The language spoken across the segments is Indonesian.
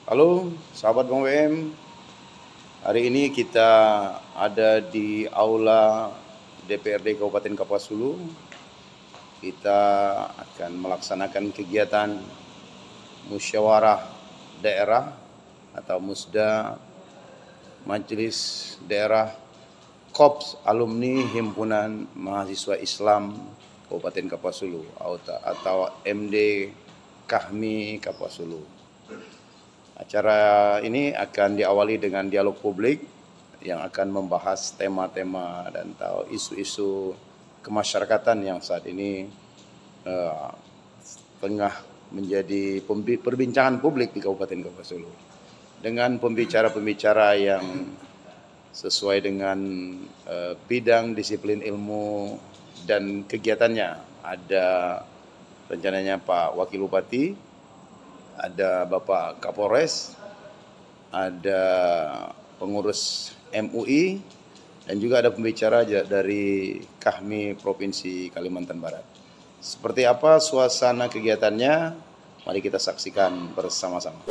Halo, sahabat Bang WM. Hari ini kita ada di Aula DPRD Kabupaten Kapuas Hulu. Kita akan melaksanakan kegiatan musyawarah daerah atau musda Majelis Daerah Kops Alumni Himpunan Mahasiswa Islam Kabupaten Kapuas Hulu atau MD Kahmi Kapuas Hulu. Acara ini akan diawali dengan dialog publik yang akan membahas tema-tema dan isu-isu kemasyarakatan yang saat ini tengah menjadi perbincangan publik di Kabupaten Kapuas Hulu. Dengan pembicara-pembicara yang sesuai dengan bidang disiplin ilmu dan kegiatannya. Ada rencananya Pak Wakil Bupati, ada Bapak Kapolres, ada pengurus MUI, dan juga ada pembicara dari Kahmi Provinsi Kalimantan Barat. Seperti apa suasana kegiatannya? Mari kita saksikan bersama-sama.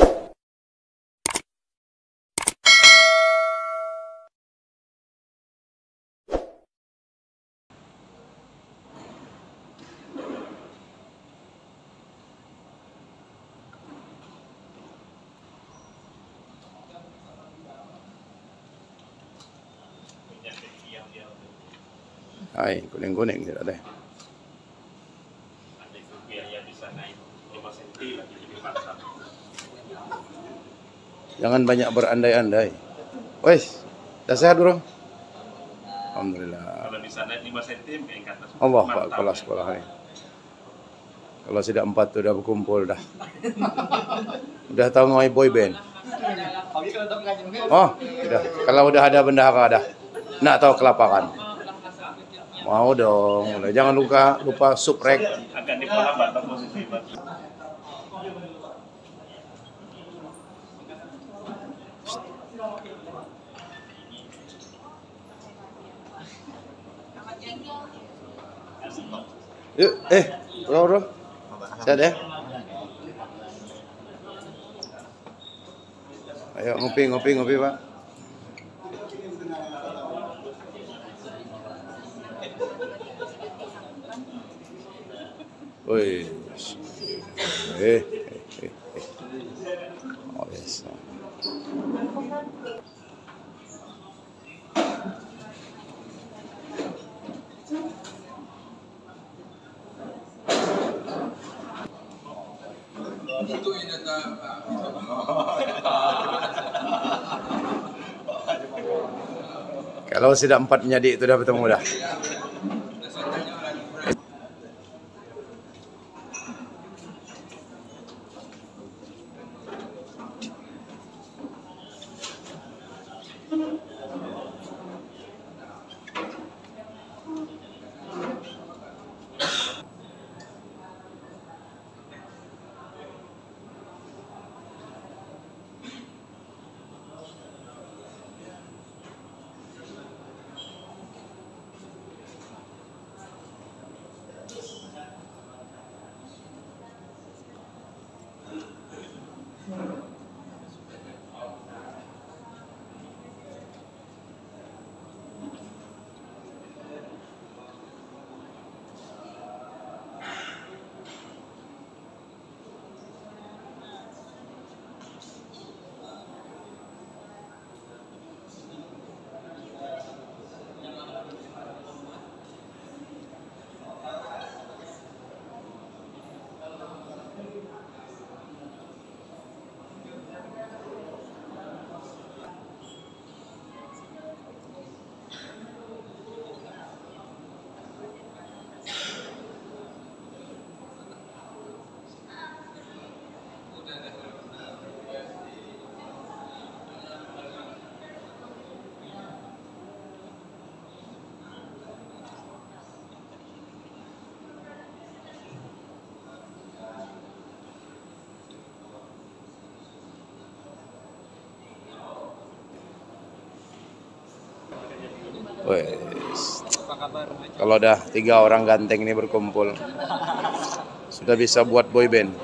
Hai, kuning-kuning tidak ada. Jangan banyak berandai-andai. Wes, dah sehat bro? Alhamdulillah. Kalau bisa naik 5 cm ke atas. Allah Pak, kepala sekolah ini. Kalau sudah 4 tuh udah berkumpul dah. Udah tahu mau boy band. Oh, udah. Kalau udah ada bendahara dah. Nak tahu kelaparan. Mau dong. Jangan lupa subrek. Akan diperlambat posisi. Yuk, bro. Sehat ya? Ayo ngopi Pak. Woi. Oh, yes. Kalau sudah 4 menjadi itu dah bertemu dah. Wes. Kalau dah 3 orang ganteng ini berkumpul, sudah bisa buat boy band.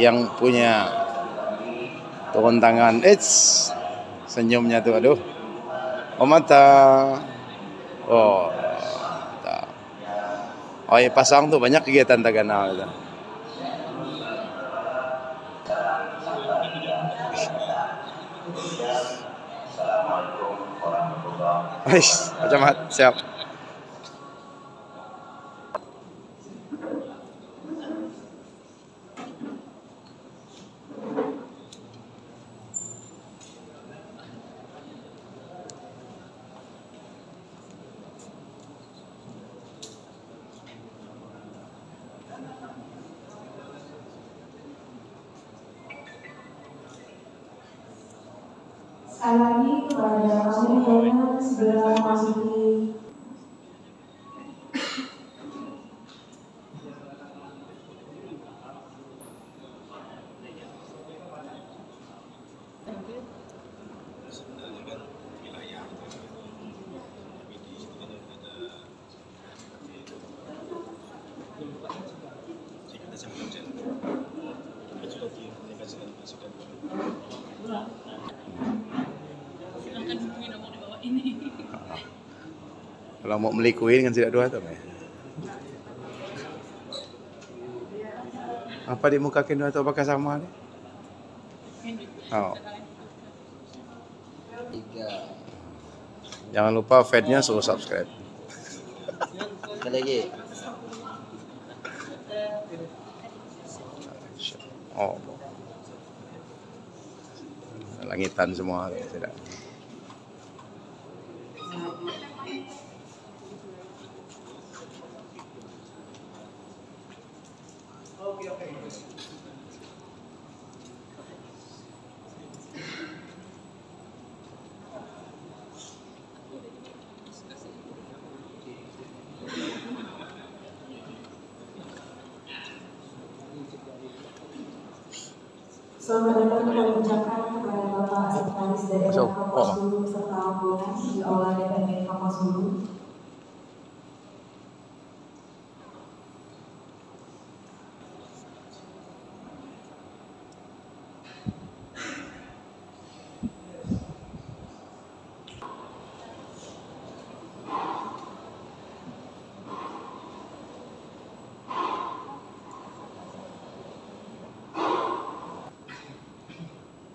Yang punya turun tangan, senyumnya tuh, aduh, mata, pasang tuh banyak kegiatan Tagana itu. Macam siap. Sekali lagi kepada kamu jangan segera memasuki Kalau mau beli kuih kan tidak dua tuh. Apa di muka kini atau pakai sama nih? Oh. Jangan lupa feed-nya suruh subscribe. Lagi. Oh. Langitan semua tidak. Selamat datang kami ucapkan kepada Bapak Sekretaris Daerah Kapuas Hulu serta rombongan di Aula DPRD Kapuas Hulu.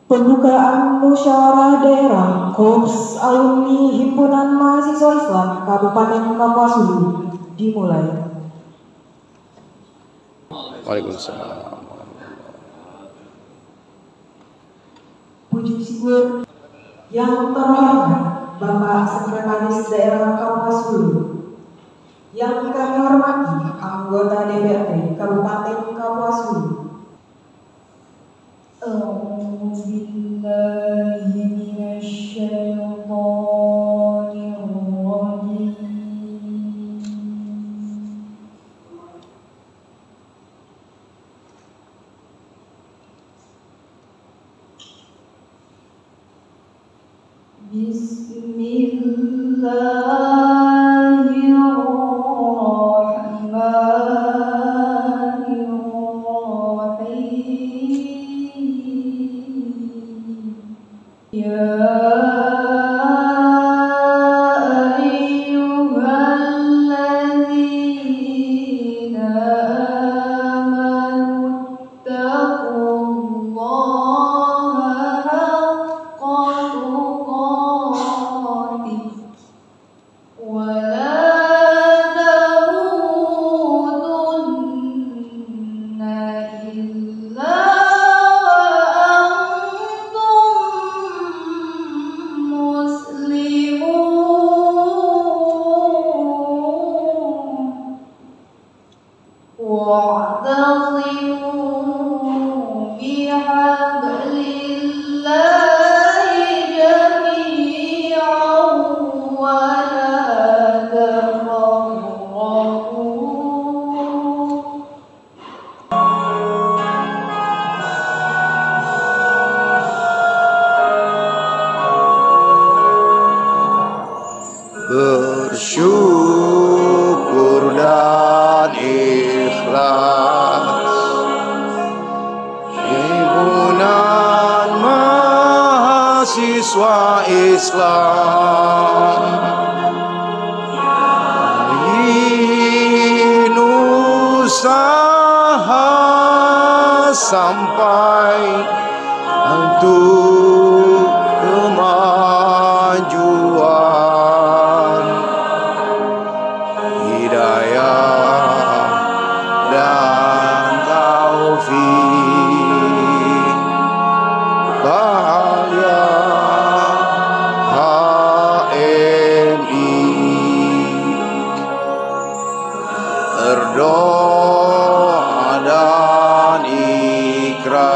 Pembukaan musyawarah daerah Korps Alumni Himpunan Mahasiswa Islam Kabupaten Kapuas Hulu dimulai. Waalaikumsalam. Puji syukur yang terhormat Bapak Sekretaris Daerah Kapuas Hulu, yang kami hormati anggota DPRD Kabupaten Kapuas Hulu. Islam usaha sampai untuk kemajuan, hidayah dan taufik, bahagia HMI, berdoa dan ikrar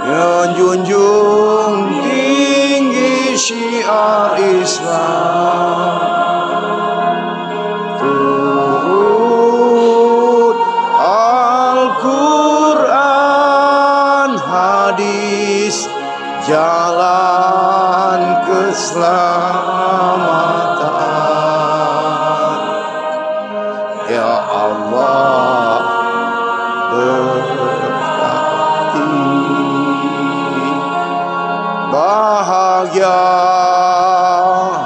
menjunjung tinggi syiar Islam, turut Al-Quran hadis, jalan keselamatan. Ya Allah berkati, bahagia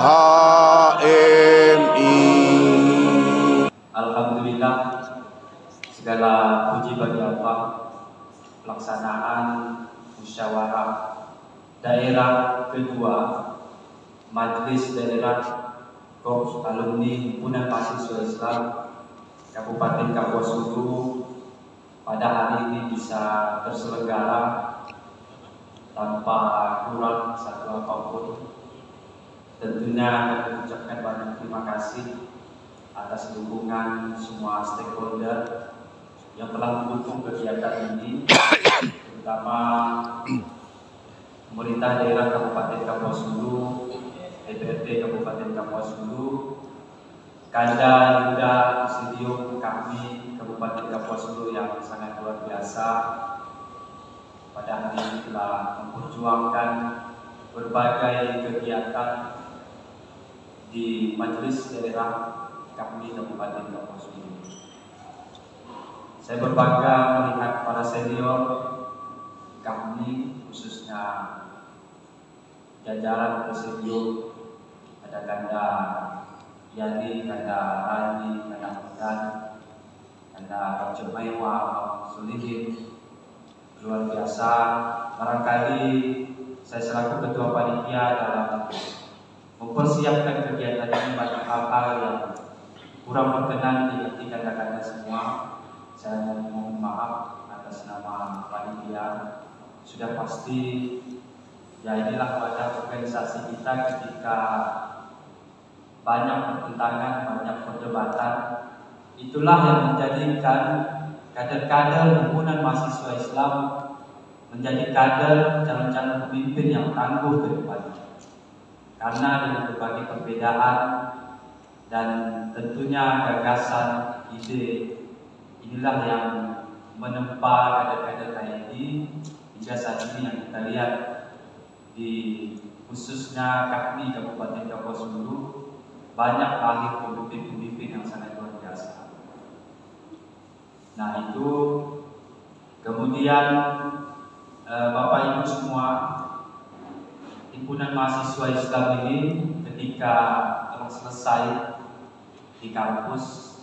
HMI. Alhamdulillah, segala puji bagi Allah. Pelaksanaan musyawarah daerah kedua Majelis Daerah Korps Alumni Himpunan Mahasiswa Islam Kabupaten Kapuas Hulu pada hari ini bisa terselenggara tanpa kurang satu apapun. Tentunya kami mengucapkan banyak terima kasih atas dukungan semua stakeholder yang telah mendukung kegiatan ini, terutama pemerintah daerah Kabupaten Kapuas Hulu, DPRD Kabupaten Kapuas Hulu, Kanda Yuda Presidium kami Kabupaten Kapuas Hulu yang sangat luar biasa pada hari ini telah memperjuangkan berbagai kegiatan di majelis daerah kami Kabupaten Kapuas Hulu. Saya berbangga melihat para senior kami, khususnya jajaran presidium, ada Kanda Yani, Kanda Rani, Kanda Mudan, Kanda Raja Maiwa, Sulidin, luar biasa. Barangkali saya selaku ketua panitia dalam mempersiapkan kegiatan ini banyak hal-hal yang kurang berkenan di hati kanda-kanda semua. Saya mohon maaf atas nama panitia. Sudah pasti ya inilah wadah organisasi kita ketika banyak pertentangan, banyak perdebatan. Itulah yang menjadikan kader-kader himpunan mahasiswa Islam menjadi kader calon-calon pemimpin yang tangguh ke depan. Karena dengan berbagai perbedaan dan tentunya gagasan, ide, inilah yang menempa kader-kader TNI hingga saat ini yang kita lihat di khususnya kami Kabupaten Kapuas Hulu banyak lahir pemimpin-pemimpin yang sangat luar biasa. Nah itu kemudian Bapak Ibu semua, himpunan mahasiswa Islam ini ketika telah selesai di kampus,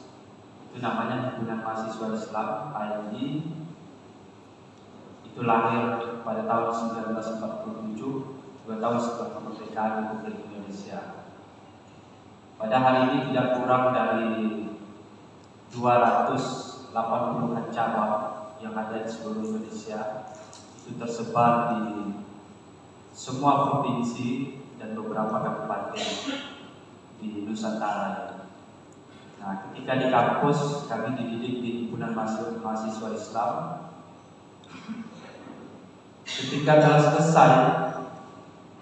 itu namanya himpunan mahasiswa Islam HMI, itu lahir pada tahun 1947, 2 tahun setelah kemerdekaan Republik Indonesia. Pada hari ini tidak kurang dari 280-an cabang yang ada di seluruh Indonesia, itu tersebar di semua provinsi dan beberapa kabupaten di Nusantara. Nah, ketika di kampus kami dididik di himpunan mahasiswa Islam. Ketika telah selesai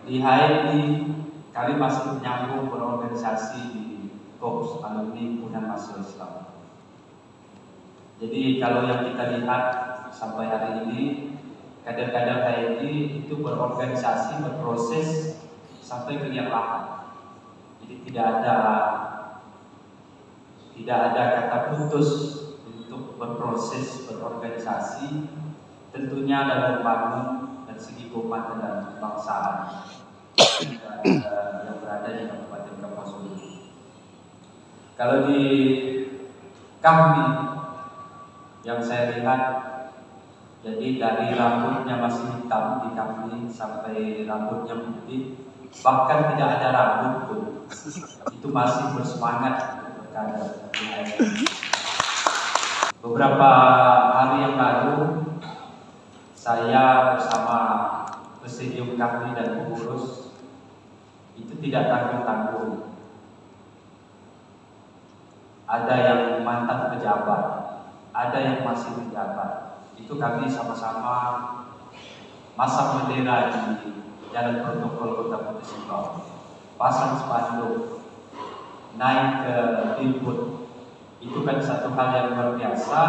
di HMI, kami masih menyambung berorganisasi di Korps Alumni Himpunan Mahasiswa Islam. Jadi kalau yang kita lihat sampai hari ini, kader-kader HMI itu berorganisasi, berproses sampai ke liang lahat. Jadi tidak ada kata putus untuk berproses, berorganisasi, tentunya dalam membangun dan dari segi keumatan dan kebangsaan yang berada di Kabupaten Kapuas Hulu. Kalau di kami yang saya lihat, jadi dari rambutnya masih hitam di kami sampai rambutnya putih, bahkan tidak ada rambut pun, itu masih bersemangat untuk berkader. Beberapa hari yang lalu, saya bersama presidium kami dan pengurus itu tidak tanggung-tanggung. Ada yang mantan pejabat, ada yang masih menjabat. Itu kami sama-sama masang bendera di Jalan Protokol Kota Putus Singkau, pasang spanduk, naik ke billboard. Itu kan satu hal yang luar biasa.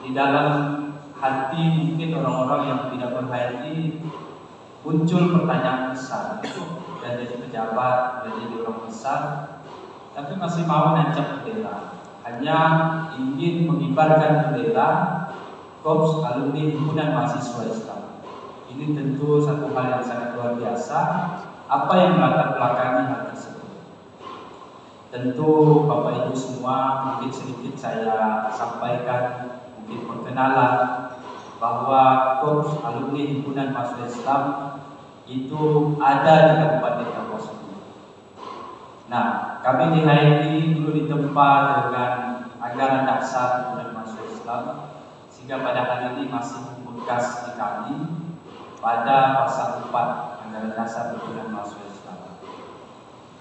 Di dalam hati mungkin orang-orang yang tidak berhati muncul pertanyaan besar. Dan jadi pejabat, dan jadi orang besar, tapi masih mau nancap bendera. Hanya ingin mengibarkan bendera Korps Alumni Himpunan Mahasiswa Islam. Ini tentu satu hal yang sangat luar biasa. Apa yang melatar belakangi hal tersebut? Tentu Bapak Ibu semua, mungkin sedikit saya sampaikan, mungkin perkenalan bahwa Korps Alumni Himpunan Mahasiswa Islam itu ada di Kabupaten Kapuas Hulu. Nah, kami di HMI dulu ditempa dengan anggaran dasar Himpunan Mahasiswa Islam, sehingga pada hari ini masih membekas di kami pada pasal 4 anggaran dasar Himpunan Mahasiswa Islam.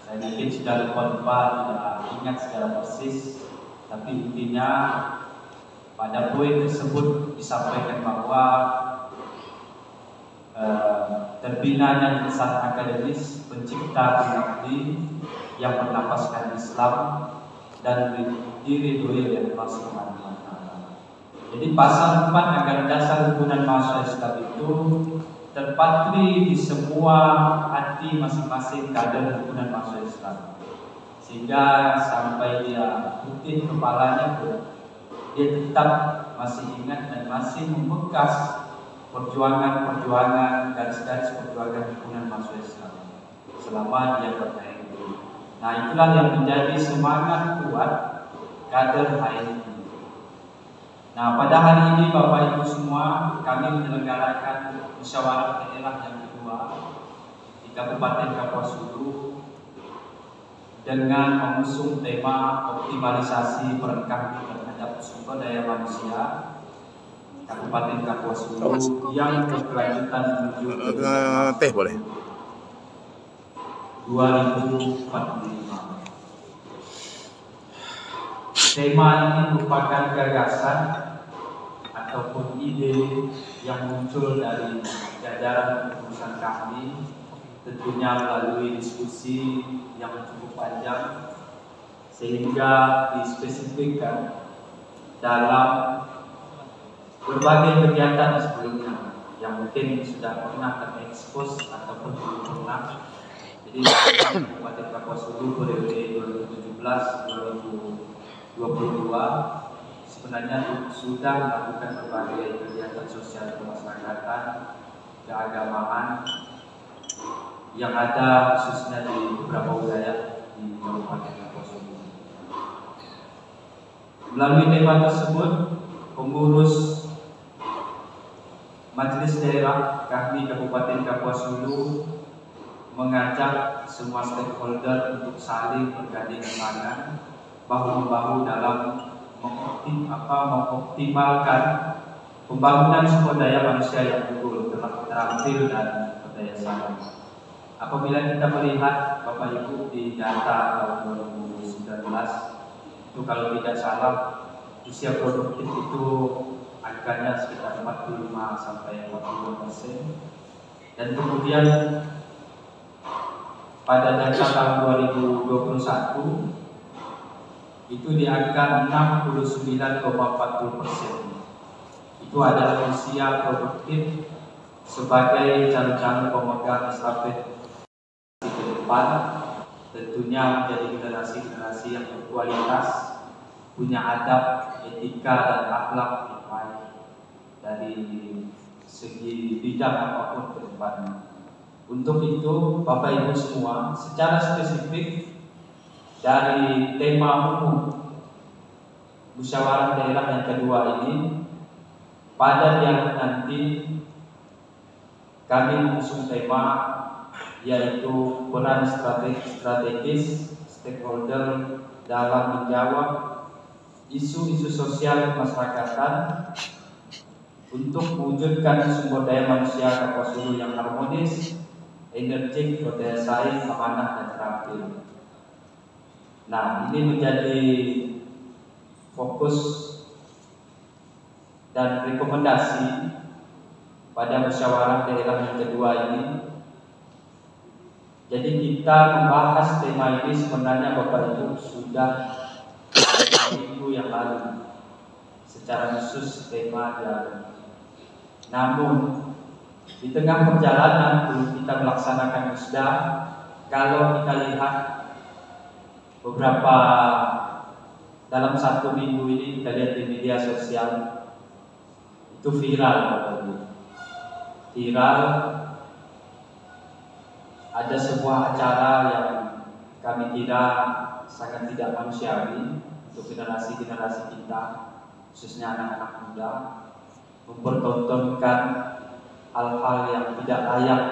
Saya mungkin sudah lupa tidak ingat secara persis, tapi intinya pada poin tersebut disampaikan bahwa terbinanya insan akademis pencipta pengabdi yang bernapaskan Islam dan diridhoi oleh Allah Subhanahu wa Ta'ala. Jadi pasal 4 anggaran dasar Himpunan Mahasiswa Islam itu terpatri di semua hati masing-masing kader Himpunan Mahasiswa Islam, sehingga sampai dia putih kepalanya pun dia tetap masih ingat dan masih membekas perjuangan, garis-garis perjuangan Himpunan Mahasiswa Islam selama dia bertahan. Nah, itulah yang menjadi semangat kuat kader HMI. Nah, pada hari ini Bapak Ibu semua, kami menyelenggarakan musyawarah daerah yang kedua di Kabupaten Kapuas Hulu dengan mengusung tema optimalisasi peran kami terhadap sumber daya manusia Kabupaten Kapuas Hulu yang berkelanjutan menuju teh boleh 2045. Tema ini merupakan gagasan ataupun ide yang muncul dari jajaran kepengurusan kami, tentunya melalui diskusi yang cukup panjang, sehingga dispesifikkan dalam berbagai kegiatan sebelumnya yang mungkin sudah pernah terekspos ataupun belum pernah. Jadi Kabupaten Kapuas Hulu periode 2017-2022 sebenarnya sudah melakukan berbagai kegiatan sosial kemasyarakatan, keagamaan yang ada khususnya di beberapa wilayah di Kabupaten Kapuas Hulu. Melalui tema tersebut, pengurus Majelis Daerah kami Kabupaten Kapuas Hulu mengajak semua stakeholder untuk saling bergandeng tangan, bahu-membahu dalam mengoptimalkan pembangunan sumber daya manusia yang unggul, terampil dan berdaya saing. Apabila kita melihat Bapak Ibu di data tahun 2019, itu kalau tidak salah usia produktif itu angkanya sekitar 45-40%, dan kemudian pada data tahun 2021 itu di angka 69,40%. Itu adalah usia produktif sebagai calon-calon pemegang estafet ke depan, tentunya menjadi generasi-generasi yang berkualitas, punya adab, etika dan akhlak yang baik dari segi bidang apapun ke depannya. Untuk itu, Bapak Ibu semua, secara spesifik dari tema umum musyawarah daerah yang kedua ini, pada dialog nanti kami mengusung tema yaitu peran strategis stakeholder dalam menjawab isu-isu sosial kemasyarakatan untuk mewujudkan sumber daya manusia Kapuas Hulu yang harmonis, energik, berdaya saing, amanah, dan terampil. Nah, ini menjadi fokus dan rekomendasi pada musyawarah daerah yang kedua ini. Jadi kita membahas tema ini sebenarnya Bapak Ibu sudah minggu yang lalu secara khusus tema dialog. Namun di tengah perjalanan belum kita melaksanakan musda, kalau kita lihat beberapa dalam 1 minggu ini kita lihat di media sosial itu viral Bapak Ibu. Viral ada sebuah acara yang kami kira sangat tidak manusiawi untuk generasi-generasi kita, khususnya anak-anak muda, mempertontonkan hal-hal yang tidak layak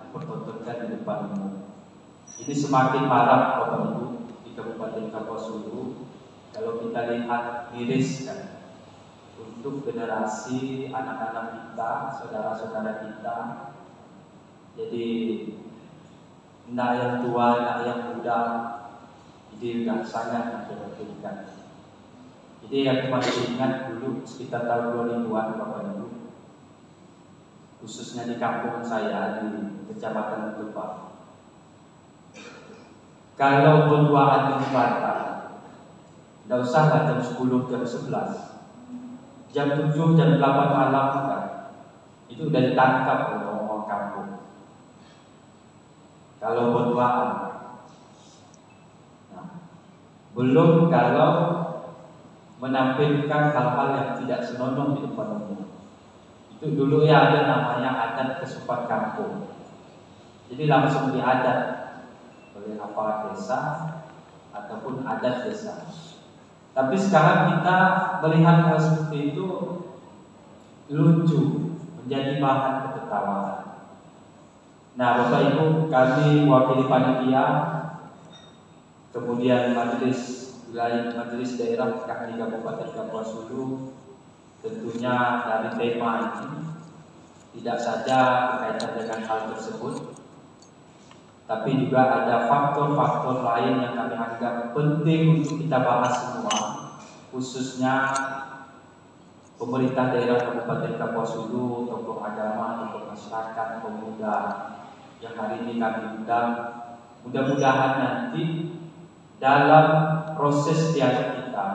dipertontonkan di depan umum. Ini semakin marak Bapak Ibu di Kabupaten Kapuas Hulu. Kalau kita lihat miris kan, untuk generasi anak-anak kita, saudara-saudara kita. Jadi nak yang tua, nak yang muda, jadi sudah sangat memperhatikan. Jadi yang masih ingat dulu sekitar tahun 2000-an Bapak Ibu, khususnya di kampung saya di Kecamatan Tupak. Kalau berduaan di Batam, tidak usah jam 10, jam 11, jam 7, jam 8 malam kan, itu sudah ditangkap oleh orang kampung. Kalau berduaan, nah, belum kalau menampilkan hal-hal yang tidak senonoh di depan umum. Itu dulu ya ada namanya adat kesupan kampung. Jadi langsung diadat oleh aparat desa ataupun adat desa. Tapi sekarang kita melihat hal seperti itu lucu, menjadi bahan ketertawaan. Nah, Bapak Ibu, kami wakili panitia, kemudian majelis daerah di Kabupaten Kapuas Hulu, tentunya dari tema ini tidak saja berkaitan dengan hal tersebut, tapi juga ada faktor-faktor lain yang kami anggap penting untuk kita bahas semua, khususnya pemerintah daerah Kabupaten Kapuas Hulu, tokoh agama, tokoh masyarakat, pemuda yang hari ini kami undang. Mudah-mudahan nanti dalam proses dialog kita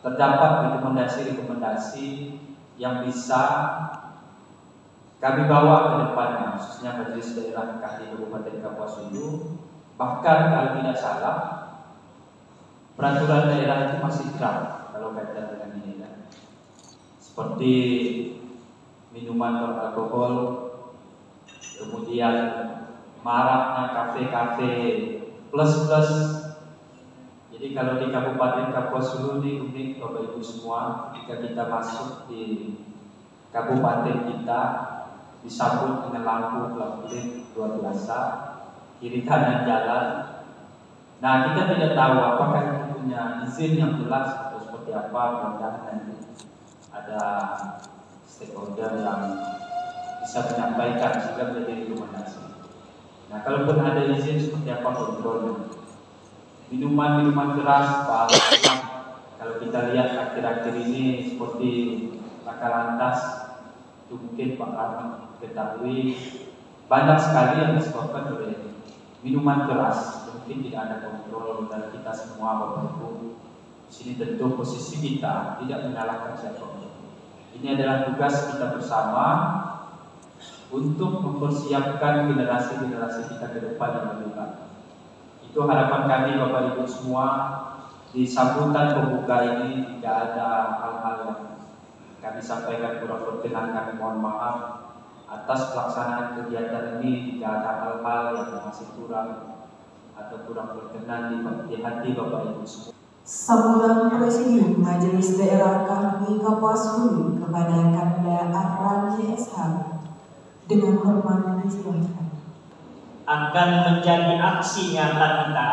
terdapat rekomendasi-rekomendasi yang bisa kami bawa ke depannya, khususnya majelis daerah di Kabupaten Kapuas Hulu. Bahkan kalau tidak salah, peraturan daerah itu masih draft kalau kaitan dengan ini kan. Seperti minuman beralkohol, kemudian maraknya kafe-kafe plus-plus. Jadi kalau di Kabupaten Kapuas Hulu ini unik Bapak Ibu semua, ketika kita masuk di kabupaten kita disambut dengan lampu LED luar biasa, kiri kanan jalan. Nah, kita tidak tahu apakah itu punya izin yang jelas atau seperti apa. Mudah-mudahan nanti ada stakeholder yang bisa menyampaikan sehingga menjadi rekomendasi. Nah, kalaupun ada izin seperti apa kontrolnya. Minuman-minuman keras, Pak, kalau kita lihat akhir-akhir ini seperti Laka Lantas, itu mungkin Pak Rahmat ketahui banyak sekali yang disebabkan oleh minuman keras. Mungkin tidak ada kontrol dari kita semua Bapak Ibu. Di sini tentu posisi kita tidak menyalahkan siapapun. Ini adalah tugas kita bersama untuk mempersiapkan generasi-generasi kita ke depan yang lebih baik. Itu harapan kami Bapak Ibu semua. Di sambutan pembuka ini tidak ada hal-hal yang kami sampaikan kurang berkenan, kami mohon maaf. atas pelaksanaan kegiatan ini. Jika ada hal-hal yang masih kurang atau kurang berkenan di hati Bapak Ibu semua. Sambutan Presidium Majelis Daerah kami Kapuas Hulu kepada Kanda Arani SH dengan hormat disilahkan. Akan menjadi aksi nyata kita,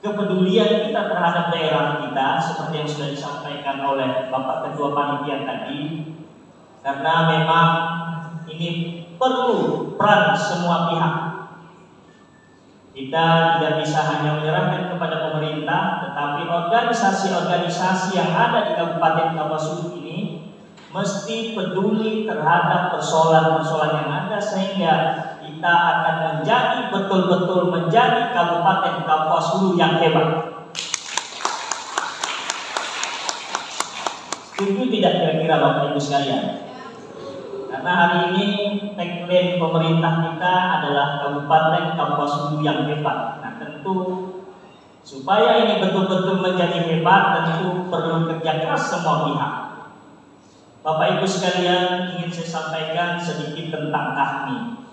kepedulian kita terhadap daerah kita seperti yang sudah disampaikan oleh Bapak Ketua Panitia tadi, karena memang ini perlu peran semua pihak. Kita tidak bisa hanya menyerahkan kepada pemerintah, tetapi organisasi-organisasi yang ada di Kabupaten Kapuas Hulu ini mesti peduli terhadap persoalan-persoalan yang ada, sehingga kita akan menjadi betul-betul menjadi Kabupaten Kapuas Hulu yang hebat. Setuju tidak kira-kira Bapak Ibu sekalian? Karena hari ini tagline pemerintah kita adalah Kabupaten Kapuas Hulu yang hebat. Nah, tentu supaya ini betul-betul menjadi hebat, tentu perlu kerja keras semua pihak. Bapak Ibu sekalian, ingin saya sampaikan sedikit tentang KAHMI.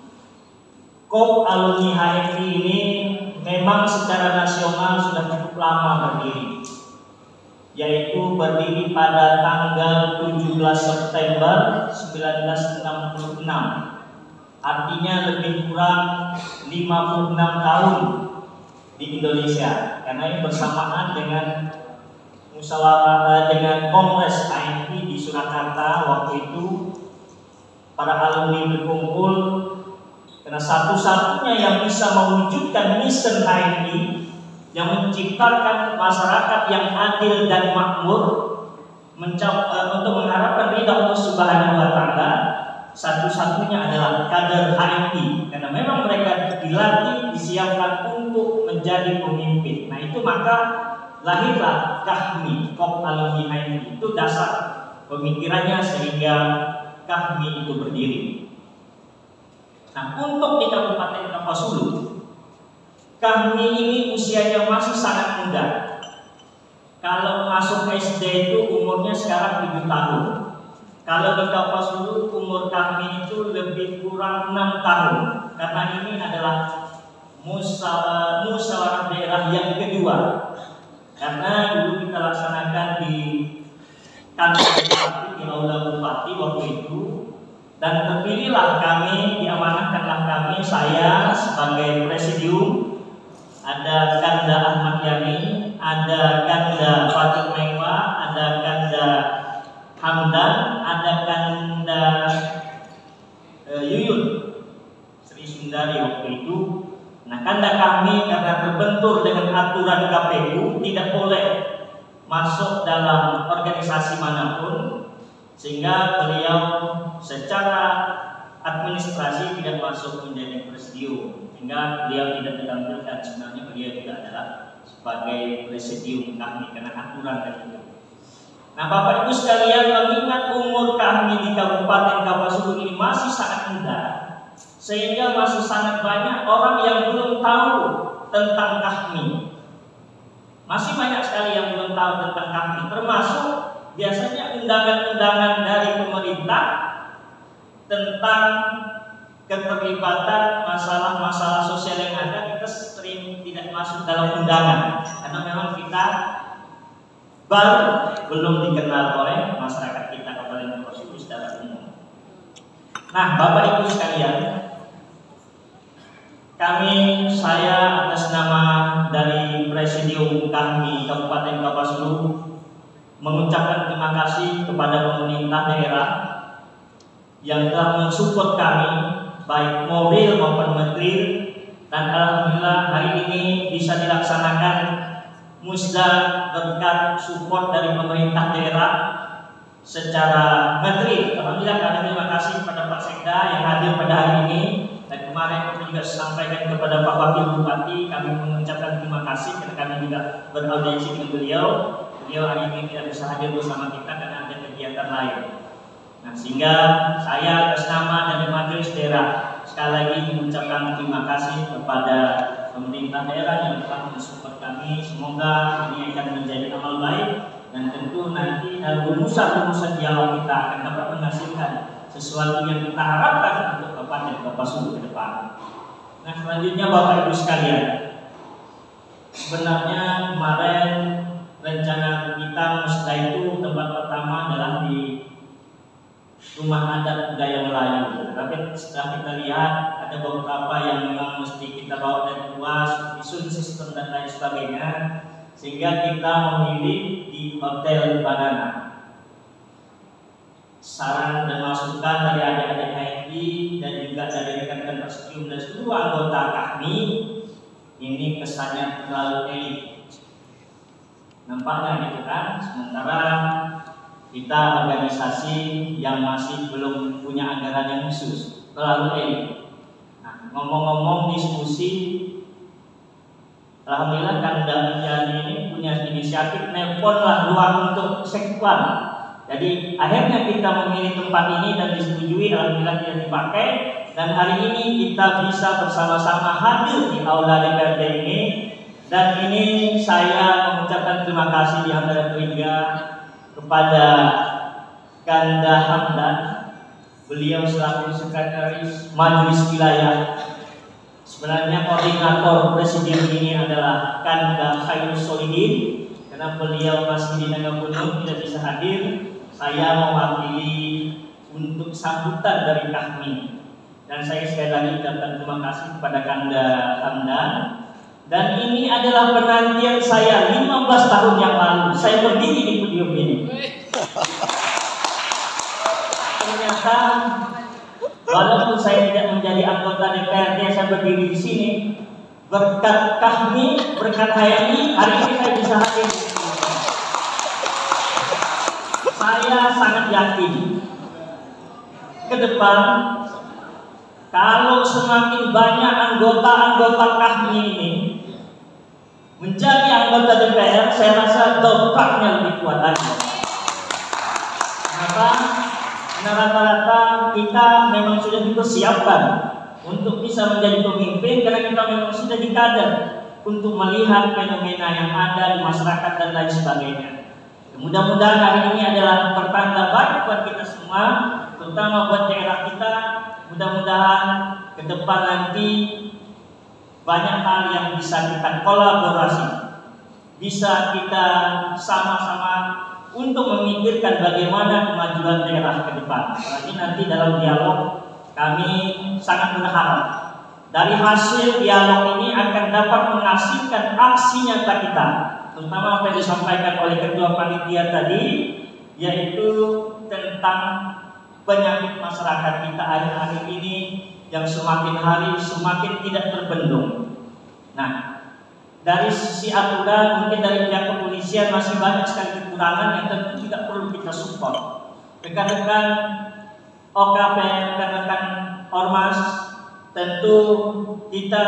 KOP Alumni HMI ini memang secara nasional sudah cukup lama berdiri, yaitu berdiri pada tanggal 17 September 1966. Artinya lebih kurang 56 tahun di Indonesia, karena ini bersamaan dengan dengan Kongres HMI di Surakarta. Waktu itu para alumni berkumpul karena satu-satunya yang bisa mewujudkan misi HMI yang menciptakan masyarakat yang adil dan makmur untuk mengharapkan ridha Allah Subhanahu wa Ta'ala, satu-satunya adalah kader HMI, karena memang mereka dilatih, disiapkan untuk menjadi pemimpin. Nah, itu maka lahirlah KAHMI, KOP Alumni HMI. Itu dasar pemikirannya sehingga KAHMI itu berdiri. Nah, untuk di Kabupaten Kapuas Hulu, KAHMI ini usianya masih sangat muda. Kalau masuk SD itu umurnya sekarang 7 tahun. Kalau di Kapuas Hulu umur KAHMI itu lebih kurang 6 tahun. Karena ini adalah musyawarah daerah yang kedua. Karena dulu kita laksanakan di kantor bupati, di aula bupati waktu itu, dan terpilihlah kami, diamanahkanlah kami, saya sebagai presidium, ada Kanda Ahmad Yani, ada Kanda Fatul Mengwa, ada Kanda Hamdan, ada Kanda Yuyun Sri Sundari waktu itu. Nah, Kanda kami karena terbentur dengan aturan KPU tidak boleh masuk dalam organisasi manapun, sehingga beliau secara administrasi tidak masuk menjadi presidium, sehingga beliau tidak ditampilkan. Sebenarnya beliau juga adalah sebagai presidium kami karena aturan itu. Nah, Bapak Ibu sekalian, mengingat umur kami di Kabupaten Kapuas Hulu ini masih sangat muda, sehingga masih sangat banyak orang yang belum tahu tentang KAHMI. Masih banyak sekali yang belum tahu tentang KAHMI, termasuk biasanya undangan-undangan dari pemerintah tentang keterlibatan masalah-masalah sosial yang ada, kita sering tidak masuk dalam undangan karena memang kita baru belum dikenal oleh masyarakat kita Kabupaten Kapuas Hulu secara umum. Nah, Bapak Ibu sekalian, saya atas nama dari Presidium kami Kabupaten Kapuas Hulu mengucapkan terima kasih kepada pemerintah daerah yang telah mensupport kami baik mobil maupun material, dan alhamdulillah hari ini bisa dilaksanakan musda berkat support dari pemerintah daerah secara material. Alhamdulillah kami terima kasih kepada Pak Sekda yang hadir pada hari ini, dan kemarin kami juga sampaikan kepada Pak Wakil Bupati, kami mengucapkan terima kasih karena kami juga beraudiensi dengan beliau. Beliau hari ini tidak bisa hadir bersama kita karena ada kegiatan lain. Nah, sehingga saya atas nama dari Majelis Daerah sekali lagi mengucapkan terima kasih kepada pemerintah daerah yang telah mensupport kami. Semoga ini akan menjadi amal baik, dan tentu nanti rumusan-rumusan dialog kita akan dapat menghasilkan sesuatu yang kita harapkan untuk Kabupaten Kapuas Hulu ke depan. Nah, selanjutnya Bapak Ibu sekalian, sebenarnya kemarin rencana kita musda itu tempat pertama adalah di Rumah Adat Budaya Melayu. Tapi setelah kita lihat ada beberapa yang memang mesti kita bawa dari luar, isu sistem dan lain sebagainya, sehingga kita memilih di Hotel Banana. Saran dan masukan dari adik-adik HMI dan juga dari rekan-rekan Presidium dan seluruh anggota kami, ini kesannya terlalu elit. Nampaknya gitu kan, sementara kita organisasi yang masih belum punya anggaran yang khusus, terlalu elit. Nah, ngomong-ngomong diskusi, alhamdulillah Kanda ini punya inisiatif nelponlah ruang untuk sekwan. Jadi akhirnya kita memilih tempat ini dan disetujui, alhamdulillah tidak dipakai, dan hari ini kita bisa bersama-sama hadir di aula DPRD ini. Dan ini saya mengucapkan terima kasih di antara ketiga kepada Kanda Hamdan, beliau selaku sekretaris Majelis Wilayah. Sebenarnya koordinator Presidium ini adalah Kanda Khairul Solihin, karena beliau masih di Nagagunung tidak bisa hadir. Saya mewakili untuk sambutan dari kami, dan saya sekali lagi ucapkan terima kasih kepada Kanda Hamdan. Dan ini adalah penantian saya 15 tahun yang lalu. Saya berdiri di podium ini. Ternyata walaupun saya tidak menjadi anggota DPRD, saya berdiri di sini. Berkat kami, berkat HMI, hari ini saya bisa hadir. Saya sangat yakin ke depan, kalau semakin banyak anggota-anggota kami ini menjadi anggota DPR, saya rasa dampaknya lebih kuat lagi. Kenapa? Karena rata-rata kita memang sudah dipersiapkan untuk bisa menjadi pemimpin, karena kita memang sudah dikader untuk melihat fenomena yang ada di masyarakat dan lain sebagainya. Mudah-mudahan hari ini adalah pertanda baik buat kita semua, terutama buat daerah kita. Mudah-mudahan ke depan nanti banyak hal yang bisa kita kolaborasi, bisa kita sama-sama untuk memikirkan bagaimana kemajuan daerah ke depan. Apalagi nanti dalam dialog kami sangat berharap dari hasil dialog ini akan dapat menghasilkan aksi nyata kita, terutama apa yang disampaikan oleh Ketua Panitia tadi, yaitu tentang penyakit masyarakat kita akhir-akhir ini yang semakin hari semakin tidak terbendung. Nah, dari sisi aturan mungkin dari pihak kepolisian masih banyak sekali kekurangan yang tentu tidak perlu kita support. Rekan-rekan OKP, rekan-rekan Ormas, tentu kita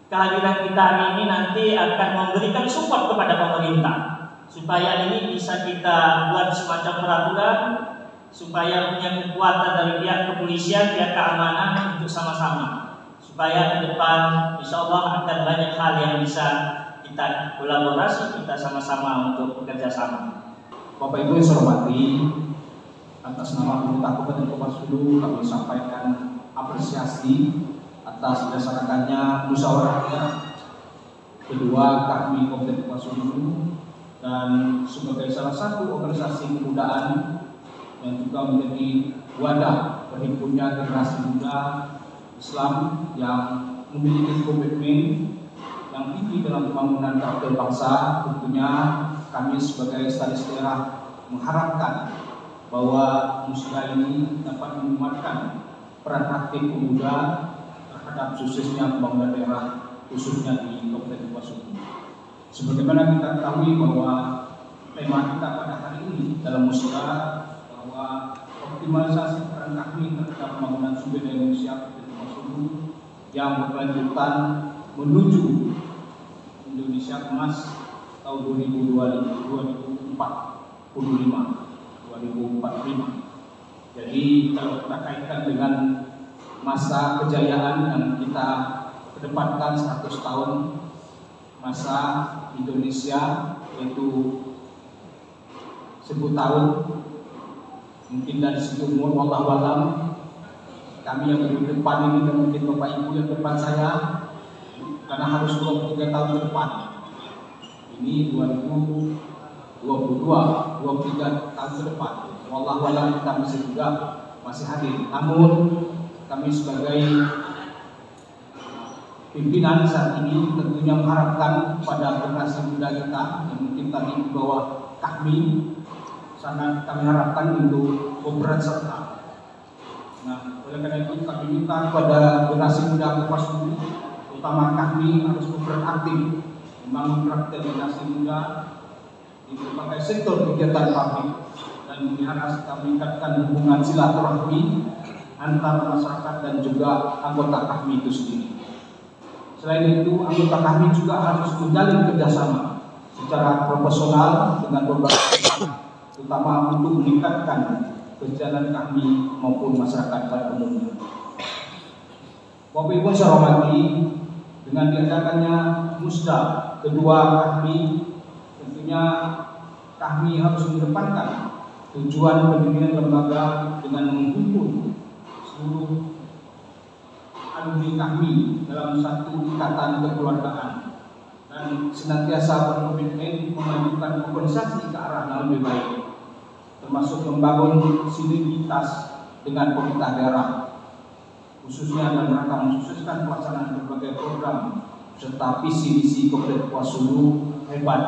kehadiran kita hari ini nanti akan memberikan support kepada pemerintah supaya ini bisa kita buat semacam peraturan, supaya punya kekuatan dari pihak kepolisian, pihak keamanan untuk sama-sama, supaya ke depan insya Allah akan banyak hal yang bisa kita kolaborasi, kita sama-sama untuk bekerja sama. Bapak Ibu yang saya hormati, atas nama pemerintah Kabupaten Kapuas Hulu kami sampaikan apresiasi atas dilaksanakannya musyawarah kedua kami Kabupaten Kapuas Hulu, dan sebagai salah satu organisasi kebudayaan yang juga menjadi wadah berhimpunnya generasi muda Islam yang memiliki komitmen yang tinggi dalam pembangunan karakter bangsa. Tentunya kami sebagai status daerah mengharapkan bahwa musda ini dapat menguatkan peran aktif pemuda terhadap suksesnya pembangunan daerah, khususnya di Kabupaten Kapuas Hulu. Sebagaimana kita ketahui bahwa tema kita pada hari ini dalam musda bahwa optimalisasi peran kami terhadap pembangunan sumber daya manusia Kabupaten Kapuas Hulu yang berkelanjutan menuju Indonesia Emas tahun 2045. Jadi kalau kita kaitkan dengan masa kejayaan yang kita kedepankan 100 tahun masa Indonesia, yaitu 10 tahun Mungkin dari segi umur, wallahu alam, kami yang di depan ini dan mungkin Bapak Ibu yang depan saya, karena harus 23 tahun ke depan. Ini 2022, 23 tahun ke depan. Wallahu alam kita masih hadir. Namun kami sebagai pimpinan saat ini tentunya mengharapkan pada generasi muda kita yang mungkin tadi di bawah kami, sangat kami harapkan untuk berperan serta. Nah, oleh karena itu kami minta kepada generasi muda Kopasulu, terutama kami harus berperan aktif membangun karakter generasi muda di berbagai sektor kegiatan publik dan harus kami meningkatkan hubungan silaturahmi antara masyarakat dan juga anggota kami itu sendiri. Selain itu, anggota kami juga harus menjalin kerjasama secara profesional dengan berbagai pihak, terutama untuk meningkatkan kesejahteraan kami maupun masyarakat pada umumnya. Bapak Ibu saya hormati, dengan diadakannya musda kedua kami, tentunya kami harus mengedepankan tujuan pendirian lembaga dengan menghimpun seluruh alumni kami dalam satu ikatan kekeluargaan dan senantiasa berkomitmen memajukan organisasi ke arah yang lebih baik, termasuk membangun sinergitas dengan pemerintah daerah, khususnya dalam rangka mensukseskan pelaksanaan berbagai program serta visi misi Kopassus Kopasulu hebat,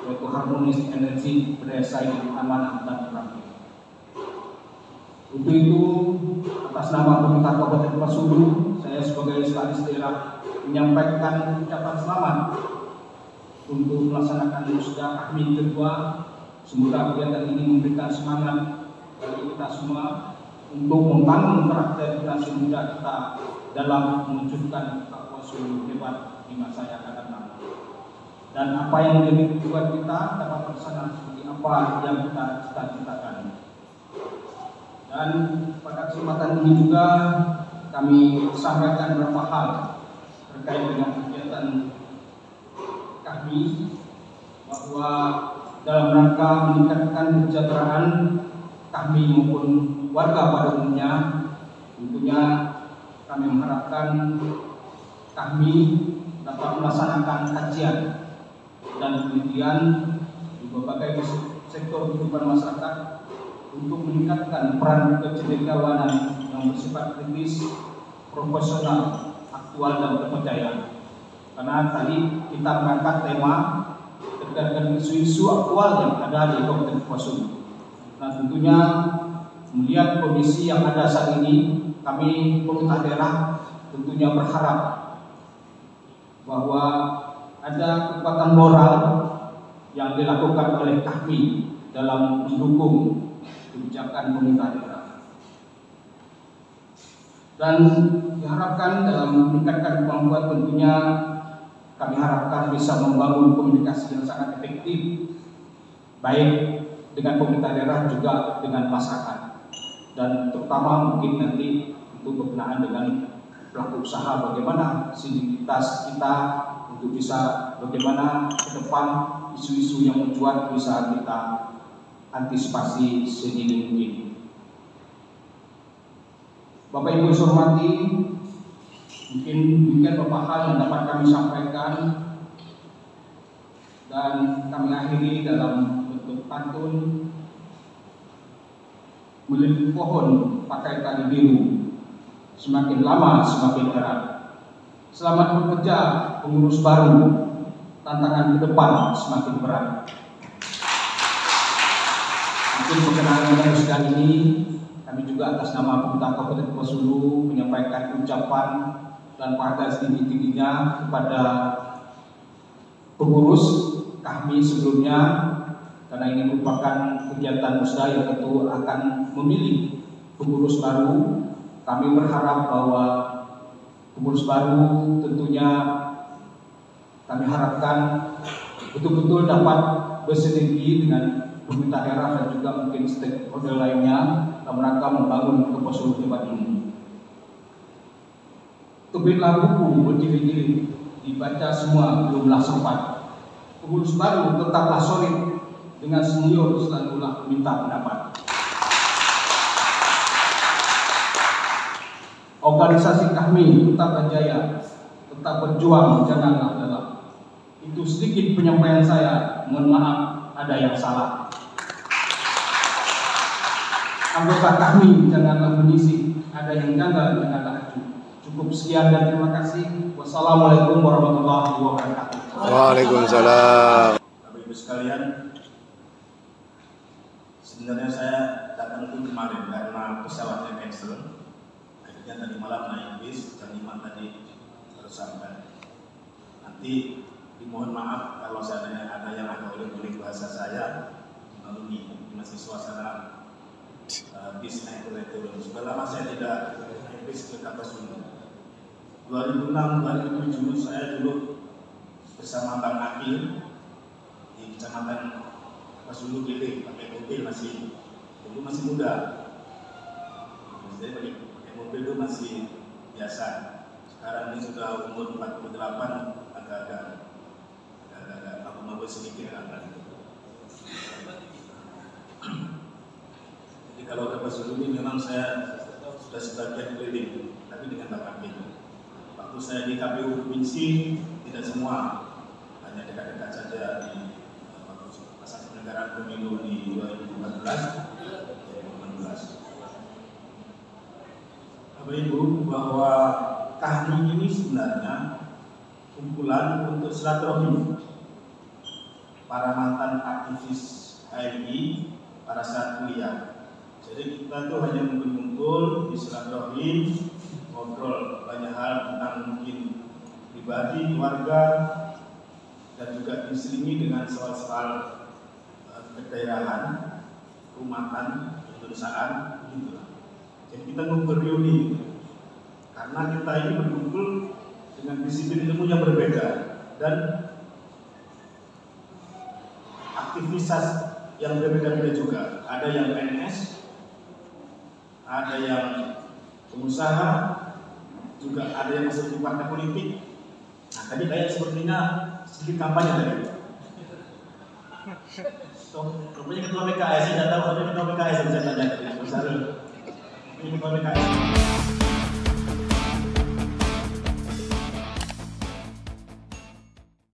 yaitu harmonis, energi, berdaya saing, amanah dan rapi. Untuk itu, atas nama pemerintah Kabupaten Kopasulu, saya sebagai sekretaris daerah menyampaikan ucapan selamat untuk melaksanakan musda kami kedua. Semoga kegiatan ini memberikan semangat bagi kita semua untuk membangun karakter generasi muda kita dalam mewujudkan Kopasulu hebat di masa yang akan datang. Dan apa yang menjadi tujuan kita dapat terlaksana seperti apa yang kita cita-citakan. Dan pada kesempatan ini juga kami sampaikan beberapa hal terkait dengan kegiatan kami, bahwa dalam rangka meningkatkan kesejahteraan kami maupun warga pada umumnya, tentunya kami mengharapkan kami dapat melaksanakan kajian dan penelitian di berbagai sektor kehidupan masyarakat untuk meningkatkan peran kecendekiawanan yang bersifat kritis, profesional, aktual dan terpercaya. Karena tadi kita mengangkat tema terkait dengan isu-isu aktual yang ada di Kabupaten Kopasulu. Nah, tentunya melihat kondisi yang ada saat ini, kami pemerintah daerah tentunya berharap bahwa ada kekuatan moral yang dilakukan oleh kami dalam mendukung kebijakan pemerintah daerah. Dan diharapkan dalam meningkatkan kemampuan, tentunya kami harapkan bisa membangun komunikasi yang sangat efektif, baik dengan pemerintah daerah juga dengan masyarakat, dan terutama mungkin nanti untuk berkenaan dengan pelaku usaha, bagaimana sinergitas kita untuk bisa bagaimana ke depan isu-isu yang mencuat bisa kita antisipasi sedini mungkin. Bapak Ibu yang saya hormati, mungkin beberapa hal yang dapat kami sampaikan dan kami akhiri dalam bentuk pantun melilit pohon pakai tali biru, semakin lama semakin erat. Selamat bekerja pengurus baru, tantangan ke depan semakin berat. Mungkin berkenaan dengan musda ini, kami juga atas nama pemerintah Kabupaten Kopasulu menyampaikan ucapan dan penghargaan setinggi-tingginya kepada pengurus kami sebelumnya, karena ini merupakan kegiatan musda yang tentu akan memilih pengurus baru. Kami berharap bahwa pengurus baru tentunya kami harapkan betul-betul dapat bersinergi dengan pemerintah daerah dan juga mungkin stakeholder lainnya dalam rangka membangun Kopasulu hebat ini. Terbitlah buku berdiri-diri, dibaca semua belumlah sempat. Pengurus baru tetaplah solid, dengan senior selalulah minta pendapat. organisasi kami tetap berjaya, tetap berjuang, janganlah lelah. Itu sedikit penyampaian saya. Mohon maaf ada yang salah. Anggota kami janganlah berisik, ada yang janggal janganlah acuh. Cukup sekian dan terima kasih. Wassalamualaikum warahmatullahi wabarakatuh. Waalaikumsalam. Bapak Ibu sekalian, sebenarnya saya datang itu kemarin karena pesawatnya cancel. Akhirnya tadi malam naik bis, jam 5 tadi baru sampai. Nanti dimohon maaf kalau seandainya ada yang agak ulik-ulik bahasa saya, ini masih suasana bis naik turun. Sudah lama saya tidak naik bis ke Kapuasulu. 2006-2007 saya dulu bersama Bang Akil di Kecamatan Kapuasulu Giling, pakai mobil dulu masih muda. Jadi pakai mobil itu masih biasa. Sekarang ini sudah umur 48, agak-agak mabuk sedikit agak. Jadi kalau Kapuasulu ini memang saya sudah sebagian keliling, tapi dengan Bang Akil. Waktu saya di KPU Provinsi tidak semua, hanya dekat-dekat saja di masa penyelenggaraan pemilu di 2014 2018. Bapak Ibu, bahwa kami ini sebenarnya kumpulan untuk silaturahmi para mantan aktivis HMI pada saat kuliah. Jadi kita tuh hanya ngumpul di silaturahmi, ngobrol banyak hal tentang mungkin pribadi, keluarga, dan juga diselingi dengan soal-soal kedaerahan, keumatan, kedesaan, gitu. Jadi kita ngumpul reuni, karena kita ini berkumpul dengan disiplin ilmu yang berbeda dan aktivitas yang berbeda-beda juga. Ada yang PNS, ada yang pengusaha, juga ada yang masuk di partai politik. Nah, tadi kayak sepertinya sedikit kampanye tadi. So, rupanya ketua PKS, saya tidak tahu ada ketua PKS yang saya tanya tadi. Ini ketua PKS.